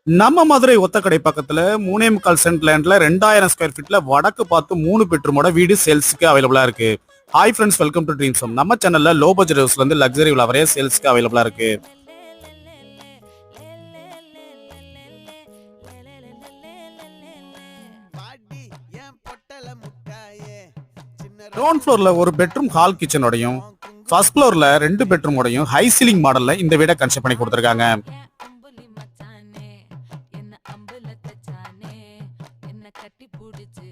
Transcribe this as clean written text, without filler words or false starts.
நம்ம மதுரை ஒத்தக்கடை பக்கத்துல 3.25 send லேண்ட்ல 2000 square ஃபீட்ல வடக்கு பார்த்து 3 பெட்ரூமோட வீடு சேல்ஸ்க்கு அவைலபிளா இருக்கு. Hi friends, welcome to dreams home. நம்ம சேனல்ல லோ பட்ஜெட் ஹவுஸ்ல இருந்து லக்ஸரி வில்லா வரைய சேல்ஸ்க்கு அவைலபிளா இருக்கு. கிரவுண்ட் ஃப்ளோர்ல ஒரு பெட்ரூம் ஹால் கிச்சனோடையும், ஃபர்ஸ்ட் ஃப்ளோர்ல 2 பெட்ரூமோடையும் ஹை சீலிங் மாடல்ல இந்த வீடை கன்ஸ்ட்ரக்ட் பண்ணி கொடுத்திருக்காங்க. அம்புலி மச்சானே என்ன அம்புல தச்சானே என்ன கட்டி புடிச்சு